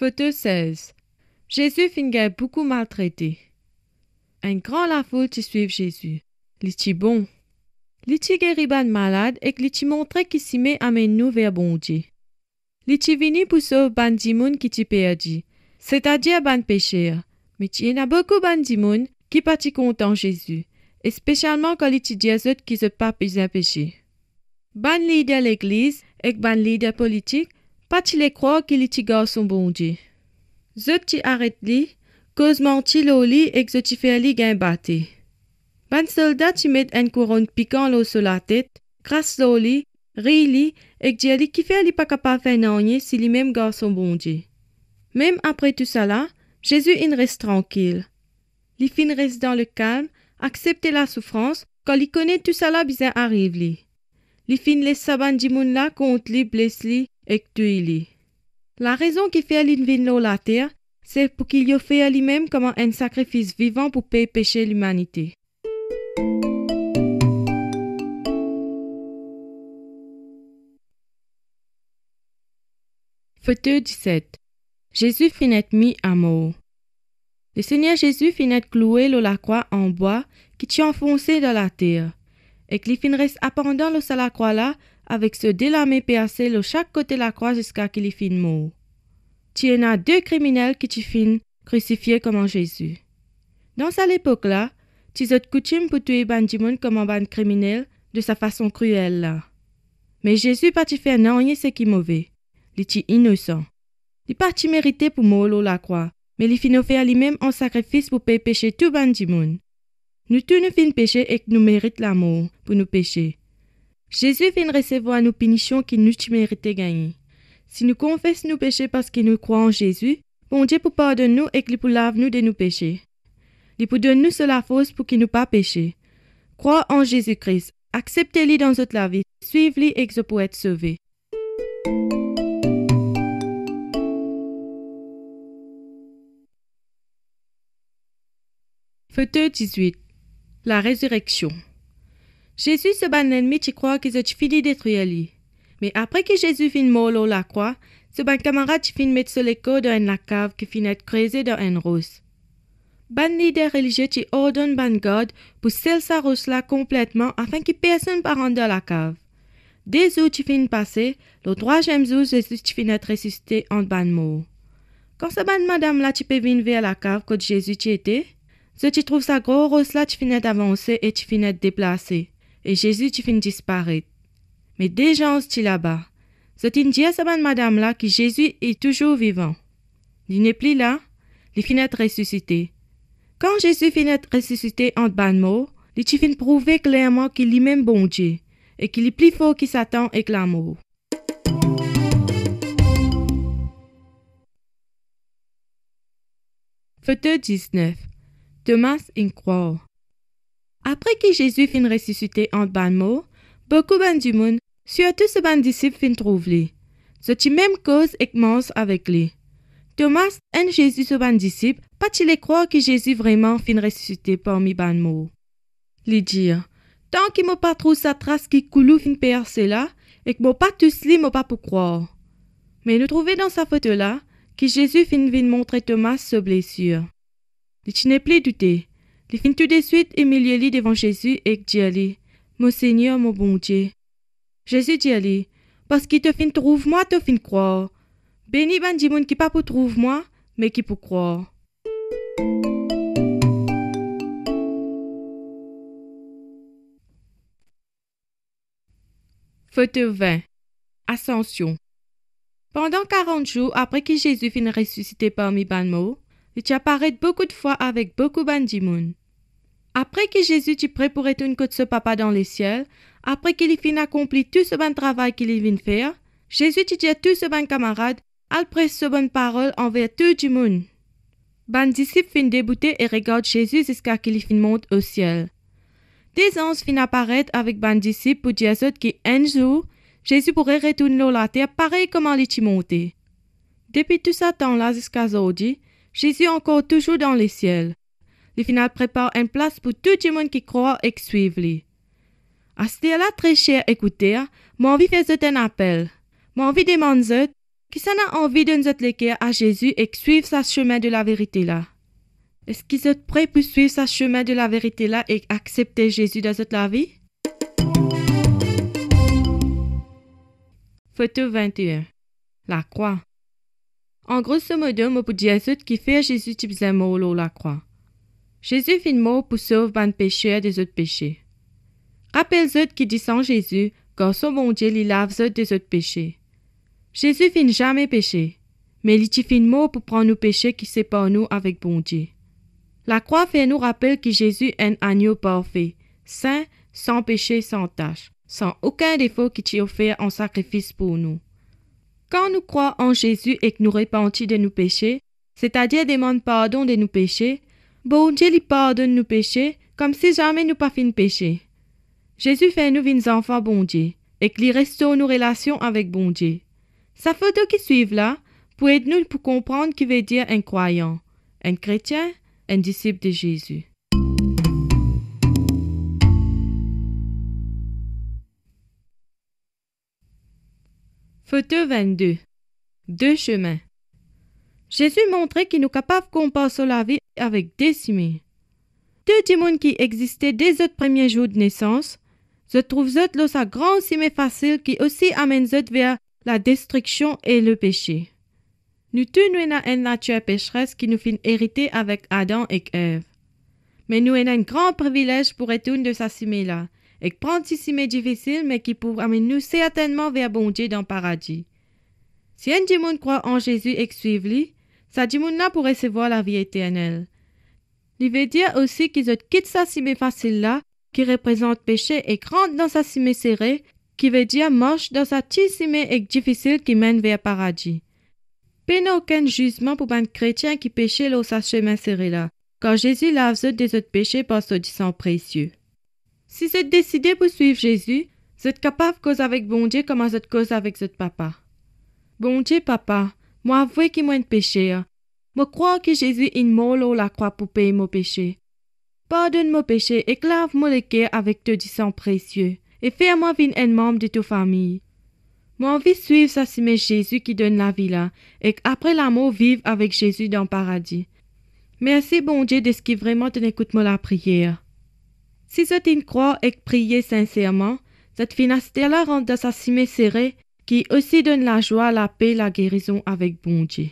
Photo 16. Jésus finit beaucoup maltraité. Un grand la foule qui suit Jésus. L'iti bon. L'iti guérit ban malade et l'iti montre qui s'y met amène nous vers bon Dieu. L'iti vini pour sauver ban dimoun qui t'y perdu, c'est-à-dire ban pécheur. Mais il y en a beaucoup ban dimoun qui pas content Jésus, et spécialement quand l'iti dit qui se pas bien péché. Ban leader l'église et ban leader politique, pas les croire qu'il l'iti garçon bon Dieu. Zot ti arrête li, cause menti lo li et zot ti fait li gain batté. Ban soldat ti met une couronne piquant lo sur la tête, grâce lo li, ri li, et dit li qui fait li pas capable faire rien si li même garçon bon Dieu. Même après tout ça là, Jésus il reste tranquille. Li fin reste dans le calme, accepter la souffrance, quand li connaît tout ça là bien arrive li. Li fin laisse saban di moun là contre li, blesse li, et tue li. La raison qui fait li vin la terre, c'est pour qu'il y fait lui-même comme un sacrifice vivant pour payer péché l'humanité. Photo 17. Jésus finit mis à mort. Le Seigneur Jésus finit cloué la croix en bois qui tient enfoncé dans la terre, et qu'il fin reste appendant le la croix là avec ce délamé percé de chaque côté de la croix jusqu'à qu'il fin mort. Tu en as deux criminels qui tu fin crucifiés comme Jésus. Dans cette époque-là, tu as coutume pour tuer ban dimon comme un ban criminel de sa façon cruelle là. Mais Jésus pas tu fait rien ce qui est mauvais. Il est innocent. Il pas tu mérité pour mourir la croix, mais il fin offert lui-même en sacrifice pour payer péché tout ban dimon. Nous tous nous fin péché et que nous mérite la mort pour nous pécher. Jésus fin recevoir nos punitions qui nous mérité gagner. Si nous confessons nos péchés parce que nous croyons en Jésus, bon Dieu pour pardonner nous et qu'il pour lave nous de nos péchés. Il pour donner nous cela force pour qu'il nous pas péché. Crois en Jésus-Christ, acceptez-le dans votre vie, suivez-le et que vous pourrez être sauvé. Photo 18. La résurrection. Jésus se ban l'ennemi qui croit qu'ils ont fini de détruire lui. Mais après que Jésus fin mort la croix, ce ban camarade fin mettre sur l'écho dans la cave qui fin être creusé dans une rose. Ban leader religieux qui ordonne ban garde pour sceller sa rose là complètement afin que personne ne rentre dans la cave. Des jours qui fin passé, le troisième jour Jésus fin être ressuscité en ban mort. Quand ce ban madame là qui peut venir vers la cave quand Jésus qui était, ce qui trouve sa grosse rose là qui fin être avancé et qui fin être déplacé, et Jésus qui fin disparaître. Mais des gens sont là-bas. C'est une dit à cette madame là que Jésus est toujours vivant. Il n'est plus là, il finit d'être ressuscité. Quand Jésus finit d'être ressuscité en ban mort, il finit prouver clairement qu'il est même bon Dieu et qu'il est plus fort que Satan et que l'amour. Photo 19. Thomas in croix. Après que Jésus finit ressuscité en ban mort, beaucoup du monde, surtout ce ban disciple fin trouve lui. C'est la même cause et commence avec lui. Thomas et Jésus ce ban disciple, pas il croire que Jésus vraiment fin ressuscité parmi ban mort. Lui dire, tant qu'il m'a pas trouvé sa trace qui coulou fin percé là, et que m'a pas tous li m'a pas pour croire. Mais nous trouvons dans sa photo là, que Jésus fin montrer Thomas sa blessure. Il n'est plus douté. Il fin tout de suite humilier devant Jésus et dit, mon Seigneur, mon bon Dieu. Jésus dit, parce qu'il te fin trouve moi, te fin croire. Béni ban di moun qui pas pour trouve moi, mais qui pour croire. Photo 20. Ascension. Pendant 40 jours après que Jésus fin ressuscité parmi ban mort, il apparaît beaucoup de fois avec beaucoup ban di moun. Après que Jésus est prêt pour retourner côté ce papa dans les ciels, après qu'il fin accompli tout ce bon travail qu'il vient faire, Jésus dit à tous ses bons camarades, al presse ce bonne parole envers tout le monde. Ban disciples fin débouté et regarde Jésus jusqu'à qu'il fin monte au ciel. Des anges fin apparaître avec ban disciples pour dire qu'un jour, Jésus pourrait retourner sur la terre pareil comme il est monté. Depuis tout ce temps-là jusqu'à aujourd'hui, Jésus est encore toujours dans les ciels. Le final prépare une place pour tout le monde qui croit et qui suit lui. À ce là très cher écouteur, moi envie faire un appel. Moi envie demander Qui s'en a envie de nous être à Jésus et suivre sa chemin de la vérité là? Est-ce qu'ils sont prêts pour suivre sa chemin de la vérité là et accepter Jésus dans cette vie? Photo 21. La croix. En grosso modo, je peux dire qui fait Jésus type mort la croix. Jésus fin mort pour sauver les pécheurs des autres péchés. Rappelle-vous qui dit sans Jésus, car son bon Dieu lui lave des autres péchés. Jésus fin jamais péché, mais il fin mort pour prendre nos péchés qui séparent nous avec bon Dieu. La croix fait nous rappeler que Jésus est un agneau parfait, saint, sans péché, sans tache, sans aucun défaut qui t'y offert en sacrifice pour nous. Quand nous croyons en Jésus et que nous repentons de nos péchés, c'est-à-dire demande pardon de nos péchés, bon Dieu lui pardonne nos péchés comme si jamais nous pas fin péché. Jésus fait nous des enfants bon Dieu et qu'il restaure nos relations avec bon Dieu. Sa photo qui suit là pour aider nous pour comprendre qui veut dire un croyant, un chrétien, un disciple de Jésus. Photo 22. Deux chemins. Jésus montrait qu'il nous capable de compenser la vie avec des chemins. Deux démons qui existaient dès notre premier jour de naissance, je trouve là sa grand chemin facile qui aussi amène vers la destruction et le péché. Nous tous nous avons une nature pécheresse qui nous fait hériter avec Adam et Ève. Mais nous avons un grand privilège pour être une de ces chemins-là, et prendre ces chemins difficiles mais qui pourront amener nous certainement vers bon Dieu dans le paradis. Si un démon croit en Jésus et suive lui, ça démon-là pour recevoir la vie éternelle. Il veut dire aussi qu'ils ont quitté sa chemin facile-là, qui représente péché, et rentre dans sa chemin serrée, qui veut dire marche dans sa petite chemin difficile qui mène vers le paradis. Pas aucun jugement pour un chrétien qui péchait dans sa chemin serré là, car Jésus lave des autres péchés par son sang précieux. Si vous êtes décidé pour suivre Jésus, vous êtes capable de causer avec bon Dieu comme vous êtes cause avec votre papa. Bon Dieu, papa, moi avoue qu'il m'a un péché. Moi crois que Jésus est mort la croix pour payer mon péché. Pardonne mon péché et lave-moi le cœur avec ton sang précieux et fais-moi venir un membre de ta famille. Moi envie suivre ça si mais Jésus qui donne la vie là et après la mort vivre avec Jésus dans le paradis. Merci bon Dieu de ce qui vraiment t'écoute-moi la prière. Si vous une croix et priez sincèrement, cette finastère-là rentre dans sa cime serrée qui aussi donne la joie, la paix, la guérison avec bon Dieu.